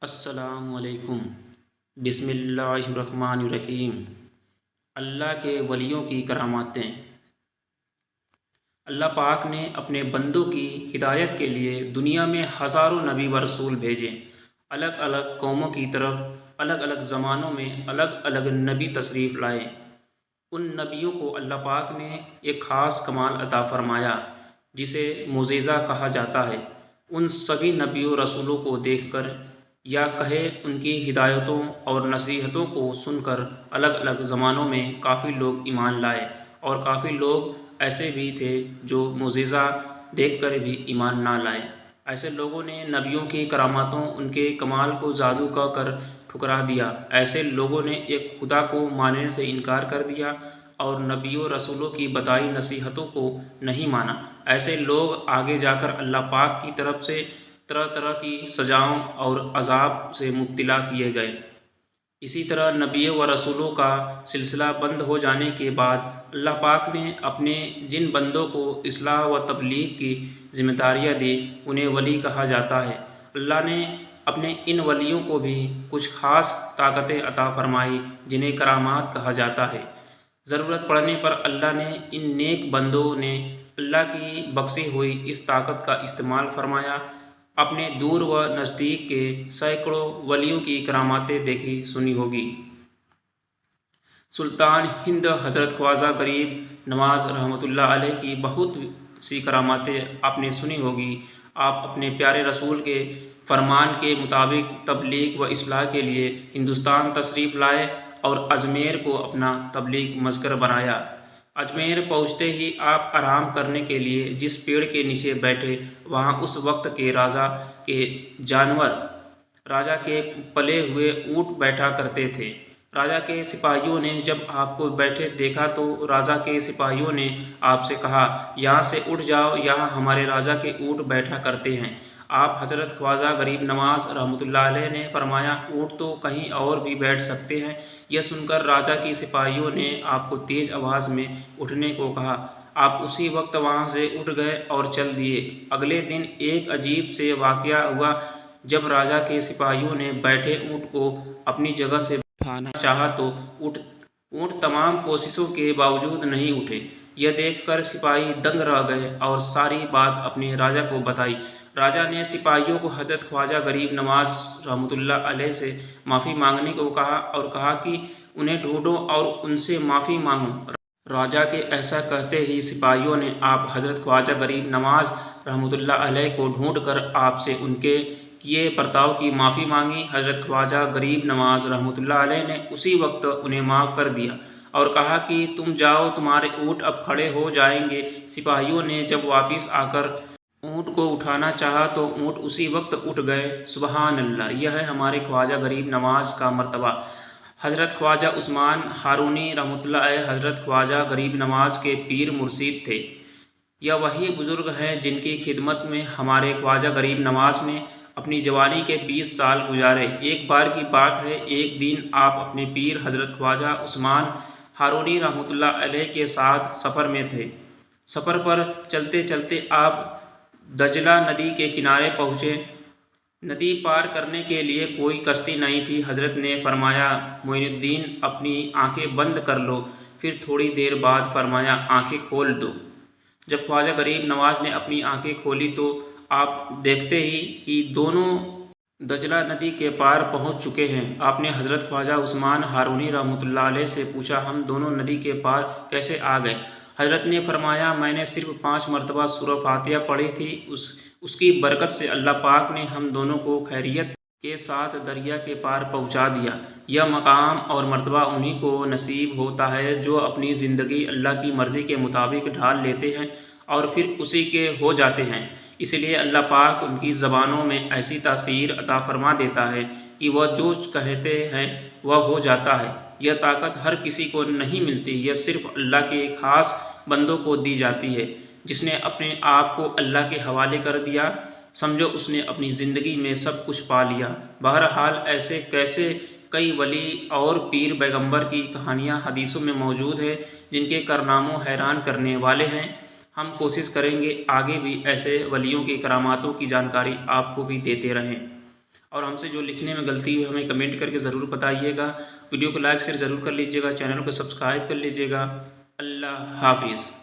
السلام علیکم۔ بسم اللہ الرحمن الرحیم۔ اللہ کے ولیوں کی کراماتیں۔ اللہ پاک نے اپنے بندوں کی ہدایت کے لیے دنیا میں ہزاروں نبی و رسول بھیجے۔ الگ الگ قوموں کی طرف الگ الگ زمانوں میں الگ الگ نبی تشریف لائے۔ ان نبیوں کو اللہ پاک نے ایک خاص کمال عطا فرمایا جسے معجزہ کہا جاتا ہے۔ ان سبھی نبیوں رسولوں کو دیکھ کر یا کہے ان کی ہدایتوں اور نصیحتوں کو سن کر الگ الگ زمانوں میں کافی لوگ ایمان لائے، اور کافی لوگ ایسے بھی تھے جو معجزہ دیکھ کر بھی ایمان نہ لائے۔ ایسے لوگوں نے نبیوں کی کراماتوں، ان کے کمال کو جادو کہہ کر ٹھکرا دیا۔ ایسے لوگوں نے ایک خدا کو ماننے سے انکار کر دیا اور نبیوں رسولوں کی بتائی نصیحتوں کو نہیں مانا۔ ایسے لوگ آگے جا کر اللہ پاک کی طرف سے طرح طرح کی سزاؤں اور عذاب سے مبتلا کیے گئے۔ اسی طرح نبیوں و رسولوں کا سلسلہ بند ہو جانے کے بعد اللہ پاک نے اپنے جن بندوں کو اصلاح و تبلیغ کی ذمہ داریاں دی انہیں ولی کہا جاتا ہے۔ اللہ نے اپنے ان ولیوں کو بھی کچھ خاص طاقتیں عطا فرمائی جنہیں کرامات کہا جاتا ہے۔ ضرورت پڑنے پر اللہ نے ان نیک بندوں نے اللہ کی بخشی ہوئی اس طاقت کا استعمال فرمایا۔ اپنے دور و نزدیک کے سینکڑوں ولیوں کی کراماتیں دیکھی سنی ہوگی۔ سلطان ہند حضرت خواجہ غریب نواز رحمۃ اللہ علیہ کی بہت سی کراماتیں آپ نے سنی ہوگی۔ آپ اپنے پیارے رسول کے فرمان کے مطابق تبلیغ و اصلاح کے لیے ہندوستان تشریف لائے اور اجمیر کو اپنا تبلیغ مرکز بنایا۔ اجمیر پہنچتے ہی آپ آرام کرنے کے لیے جس پیڑ کے نیچے بیٹھے، وہاں اس وقت کے راجا کے جانور، راجا کے پلے ہوئے اونٹ بیٹھا کرتے تھے۔ راجا کے سپاہیوں نے جب آپ کو بیٹھے دیکھا تو راجا کے سپاہیوں نے آپ سے کہا، یہاں سے اٹھ جاؤ، یہاں ہمارے راجا کے اونٹ بیٹھا کرتے ہیں۔ آپ حضرت خواجہ غریب نواز رحمۃ اللہ علیہ نے فرمایا، اونٹ تو کہیں اور بھی بیٹھ سکتے ہیں۔ یہ سن کر راجا کی سپاہیوں نے آپ کو تیز آواز میں اٹھنے کو کہا۔ آپ اسی وقت وہاں سے اٹھ گئے اور چل دیے۔ اگلے دن ایک عجیب سے واقعہ ہوا۔ جب راجا کے سپاہیوں نے بیٹھے اونٹ کو اپنی جگہ سے اٹھانا چاہا تو اونٹ تمام کوششوں کے باوجود نہیں اٹھے۔ یہ دیکھ کر سپاہی دنگ رہ گئے اور ساری بات اپنے راجا کو بتائی۔ راجا نے سپاہیوں کو حضرت خواجہ غریب نواز رحمۃ اللہ علیہ سے معافی مانگنے کو کہا اور کہا کہ انہیں ڈھونڈو اور ان سے معافی مانگو۔ راجا کے ایسا کہتے ہی سپاہیوں نے آپ حضرت خواجہ غریب نواز رحمۃ اللہ علیہ کو ڈھونڈ کر آپ سے ان کے کیے برتاؤ کی معافی مانگی۔ حضرت خواجہ غریب نواز رحمۃ اللہ علیہ نے اسی وقت انہیں معاف کر دیا اور کہا کہ تم جاؤ، تمہارے اونٹ اب کھڑے ہو جائیں گے۔ سپاہیوں نے جب واپس آ کر اونٹ کو اٹھانا چاہا تو اونٹ اسی وقت اٹھ گئے۔ سبحان اللہ! یہ ہے ہمارے خواجہ غریب نواز کا مرتبہ۔ حضرت خواجہ عثمان ہارونی رحمۃ اللہ علیہ حضرت خواجہ غریب نواز کے پیر مرشد تھے۔ یہ وہی بزرگ ہیں جن کی خدمت میں ہمارے خواجہ غریب نواز نے اپنی جوانی کے 20 سال گزارے۔ ایک بار کی بات ہے، ایک دن آپ اپنے پیر حضرت خواجہ عثمان ہارونی رحمۃ اللہ علیہ کے ساتھ سفر میں تھے۔ سفر پر چلتے چلتے آپ دجلہ ندی کے کنارے پہنچے۔ ندی پار کرنے کے لیے کوئی کشتی نہیں تھی۔ حضرت نے فرمایا، معین الدین اپنی آنکھیں بند کر لو۔ پھر تھوڑی دیر بعد فرمایا، آنکھیں کھول دو۔ جب خواجہ غریب نواز نے اپنی آنکھیں کھولی تو آپ دیکھتے ہی کہ دونوں دجلہ ندی کے پار پہنچ چکے ہیں۔ آپ نے حضرت خواجہ عثمان ہارونی رحمۃ اللہ علیہ سے پوچھا، ہم دونوں ندی کے پار کیسے آ گئے؟ حضرت نے فرمایا، میں نے صرف 5 مرتبہ سورہ فاتحہ پڑھی تھی، اس کی برکت سے اللہ پاک نے ہم دونوں کو خیریت کے ساتھ دریا کے پار پہنچا دیا۔ یہ مقام اور مرتبہ انہی کو نصیب ہوتا ہے جو اپنی زندگی اللہ کی مرضی کے مطابق ڈھال لیتے ہیں اور پھر اسی کے ہو جاتے ہیں۔ اس لیے اللہ پاک ان کی زبانوں میں ایسی تاثیر عطا فرما دیتا ہے کہ وہ جو کہتے ہیں وہ ہو جاتا ہے۔ یہ طاقت ہر کسی کو نہیں ملتی، یہ صرف اللہ کے خاص بندوں کو دی جاتی ہے۔ جس نے اپنے آپ کو اللہ کے حوالے کر دیا، سمجھو اس نے اپنی زندگی میں سب کچھ پا لیا۔ بہرحال ایسے کئی ولی اور پیر پیغمبر کی کہانیاں حدیثوں میں موجود ہیں جن کے کارناموں حیران کرنے والے ہیں۔ ہم کوشش کریں گے آگے بھی ایسے ولیوں کی کراماتوں کی جانکاری آپ کو بھی دیتے رہیں۔ اور ہم سے جو لکھنے میں غلطی ہوئی ہمیں کمنٹ کر کے ضرور بتائیے گا۔ ویڈیو کو لائک شیئر ضرور کر لیجیے گا، چینل کو سبسکرائب کر لیجیے گا۔ اللہ حافظ۔